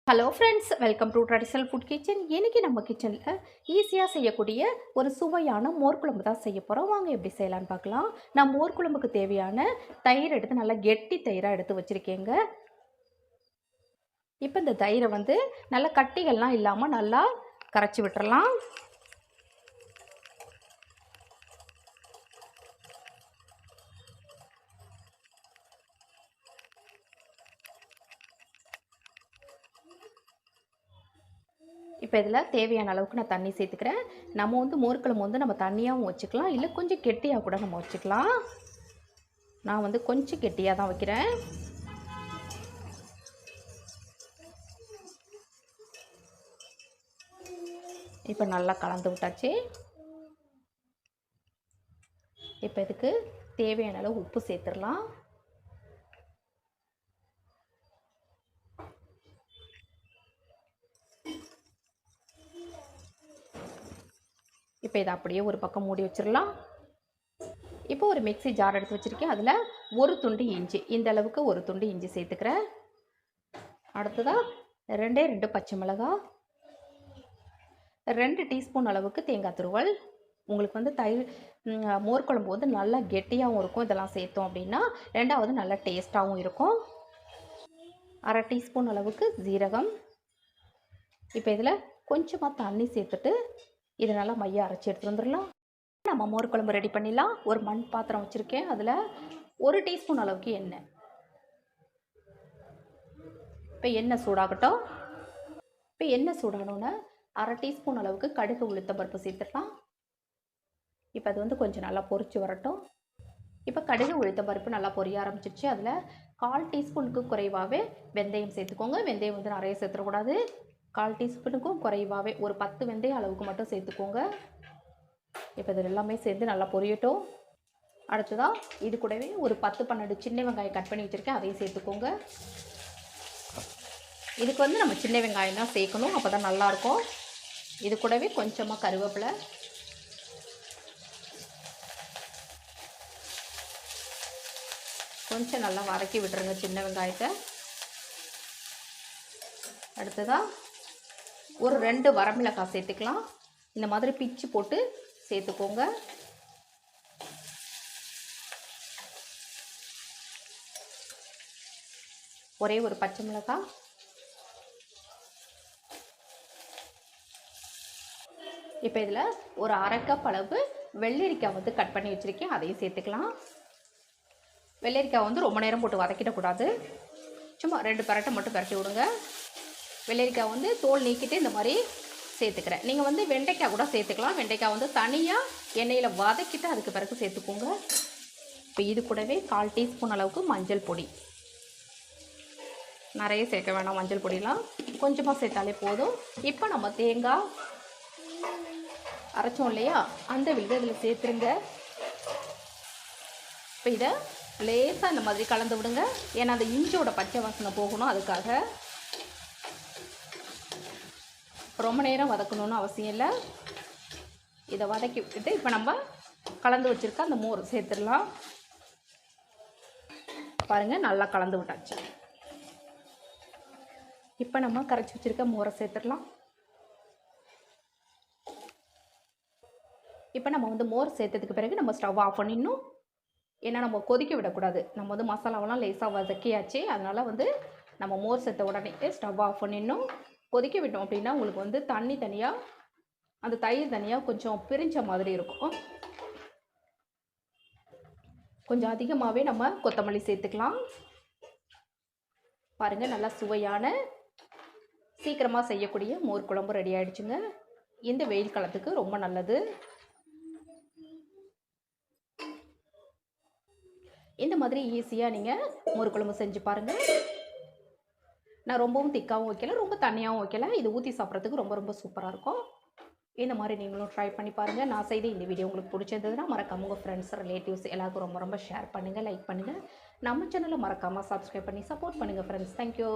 Hello friends, welcome to traditional food kitchen. இன்றைக்கி நம்ம கிச்சனில் ஈஸியாக செய்யக்கூடிய ஒரு சுவையான மோர் குழம்பு தான் செய்ய போகிறோம். வாங்க எப்படி செய்யலான்னு பார்க்கலாம். நான் மோர் குழம்புக்கு தேவையான தயிர் எடுத்து நல்லா கெட்டி தயிராக எடுத்து வச்சுருக்கேங்க. இப்போ இந்த தயிரை நல்லா கட்டிகள்லாம் இல்லாமல் நல்லா கரைச்சி விட்டுறலாம். இப்போ இதில் தேவையான அளவுக்கு நான் தண்ணி சேர்த்துக்கிறேன். நம்ம மோர் குழம்பு நம்ம தண்ணியாகவும் வச்சுக்கலாம், இல்லை கொஞ்சம் கெட்டியாக கூட நம்ம வச்சுக்கலாம். நான் கொஞ்சம் கெட்டியாக தான் வைக்கிறேன். இப்போ நல்லா கலந்து விட்டாச்சு. இப்போ இதுக்கு தேவையான அளவு உப்பு சேர்த்துடலாம். இப்போ இதை அப்படியே ஒரு பக்கம் மூடி வச்சிடலாம். இப்போ ஒரு மிக்ஸி ஜார் எடுத்து வச்சுருக்கேன். அதில் ஒரு துண்டு இஞ்சி, இந்த அளவுக்கு ஒரு துண்டு இஞ்சி சேர்த்துக்கிறேன். அடுத்ததாக 2 பச்சை மிளகாய், 2 டீஸ்பூன் அளவுக்கு தேங்காய் துருவல். உங்களுக்கு தயிர் மோர் குழம்பு நல்லா கெட்டியாகவும் இருக்கும் இதெல்லாம் சேர்த்தோம் அப்படின்னா. ரெண்டாவது நல்லா டேஸ்ட்டாகவும் இருக்கும். 1/2 டீஸ்பூன் அளவுக்கு ஜீரகம். இப்போ இதில் கொஞ்சமாக தண்ணி சேர்த்துட்டு இதை நல்லா மையாக அரைச்சி எடுத்துகிட்டு வந்துடலாம். நம்ம மோர் குழம்பு ரெடி பண்ணிடலாம். ஒரு மண் பாத்திரம் வச்சுருக்கேன். அதில் 1 டீஸ்பூன் அளவுக்கு எண்ணெய். இப்போ எண்ணெய் சூடாகட்டும். இப்போ எண்ணெய் சூடானோன்னு 1/2 டீஸ்பூன் அளவுக்கு கடுகு உளுத்தம் பருப்பு சேர்த்துடலாம். இப்போ அது கொஞ்சம் நல்லா பொரிச்சு வரட்டும். இப்போ கடுகு உளுத்தம் பருப்பு நல்லா பொரிய ஆரம்பிச்சிருச்சு. அதில் 1/4 டீஸ்பூனுக்கு குறைவாகவே வெந்தயம் சேர்த்துக்கோங்க. வெந்தயம் நிறைய சேர்த்துடக்கூடாது. 1/4 டீஸ்பூனுக்கும் குறைவாகவே ஒரு 10 வெந்தயம் அளவுக்கு மட்டும் சேர்த்துக்கோங்க. இப்போ இது எல்லாமே சேர்ந்து நல்லா பொரியட்டும். அடுத்ததாக இது கூடவே ஒரு 10-12 சின்ன வெங்காயம் கட் பண்ணி வச்சுருக்கேன், அதையும் சேர்த்துக்கோங்க. இதுக்கு நம்ம சின்ன வெங்காயம் தான் சேர்க்கணும், அப்போ தான் நல்லாயிருக்கும். இது கூடவே கொஞ்சமாக கருவேப்பிலை, கொஞ்சம் நல்லா வதக்கி விட்டுருங்க சின்ன வெங்காயத்தை. அடுத்ததாக ஒரு 2 வரமிளகாய் சேர்த்துக்கலாம். இந்த மாதிரி பிச்சு போட்டு சேர்த்துக்கோங்க. ஒரே ஒரு பச்சை மிளகாய். இப்போ இதில் ஒரு 1/2 கப் அளவு வெள்ளரிக்காய் கட் பண்ணி வச்சுருக்கேன், அதையும் சேர்த்துக்கலாம். வெள்ளரிக்காய் ரொம்ப நேரம் போட்டு வதக்கிடக்கூடாது. சும்மா 2 பரட்டை மட்டும் பரட்டி விடுங்க. வெள்ளரிக்காய் தோல் நீக்கிட்டு இந்த மாதிரி சேர்த்துக்கிறேன். நீங்கள் வெண்டைக்காய் கூட சேர்த்துக்கலாம். வெண்டைக்காய் தனியாக எண்ணெயில் வதக்கிட்டு அதுக்கு பிறகு சேர்த்துக்கோங்க. இப்போ இது கூடவே 1/4 டீஸ்பூன் அளவுக்கு மஞ்சள் பொடி. நிறைய சேர்க்க வேணாம், மஞ்சள் பொடிலாம் கொஞ்சமாக சேர்த்தாலே போதும். இப்போ நம்ம தேங்காய் அரைச்சோம் இல்லையா, அந்த விழுது இதில் சேர்த்துருங்க. இப்போ இதை லேசாக இந்த மாதிரி கலந்து விடுங்க. ஏன்னா அந்த இஞ்சியோட பச்சை வாசனை போகணும், அதுக்காக. ரொம்ப நேரம் வதக்கணும்னு அவசியம் இல்லை. இதை வதக்கி விட்டுட்டு இப்போ நம்ம கலந்து வச்சுருக்க அந்த மோர் சேர்த்துடலாம். பாருங்கள், நல்லா கலந்து விட்டாச்சு. இப்போ நம்ம கரைச்சி வச்சுருக்க மோரை சேர்த்துடலாம். இப்போ நம்ம மோர் சேர்த்ததுக்கு பிறகு நம்ம ஸ்டவ் ஆஃப் பண்ணிடணும். ஏன்னா நம்ம கொதிக்க விடக்கூடாது. நம்ம மசாலாவெல்லாம் லேசாக வதக்கியாச்சு. அதனால் நம்ம மோர் சேர்த்த உடனே ஸ்டவ் ஆஃப் பண்ணிடணும். கொதிக்க விட்டோம் அப்படின்னா உங்களுக்கு தண்ணி தனியாக, அந்த தயிர் தனியாக கொஞ்சம் பிரிஞ்ச மாதிரி இருக்கும். கொஞ்சம் அதிகமாகவே நம்ம கொத்தமல்லி சேர்த்துக்கலாம். பாருங்கள், நல்லா சுவையான சீக்கிரமாக செய்யக்கூடிய மோர் குழம்பு ரெடி ஆகிடுச்சுங்க. இந்த வெயில் காலத்துக்கு ரொம்ப நல்லது. இந்த மாதிரி ஈஸியாக நீங்கள் மோர் குழம்பு செஞ்சு பாருங்கள். நான் ரொம்பவும் திக்காகவும் வைக்கல, ரொம்ப தண்ணியாகவும் வைக்கல. இது ஊற்றி சாப்பிட்றதுக்கு ரொம்ப ரொம்ப சூப்பராக இருக்கும். இந்த மாதிரி நீங்களும் ட்ரை பண்ணி பாருங்கள். நான் செய்த இந்த வீடியோ உங்களுக்கு பிடிச்சிருந்ததுன்னா மறக்காம உங்கள் ஃப்ரெண்ட்ஸ், ரிலேட்டிவ்ஸ் எல்லாருக்கும் ரொம்ப ரொம்ப ஷேர் பண்ணுங்கள், லைக் பண்ணுங்கள். நம்ம சேனலை மறக்காமல் சப்ஸ்கிரைப் பண்ணி சப்போர்ட் பண்ணுங்கள் ஃப்ரெண்ட்ஸ். தேங்க்யூ.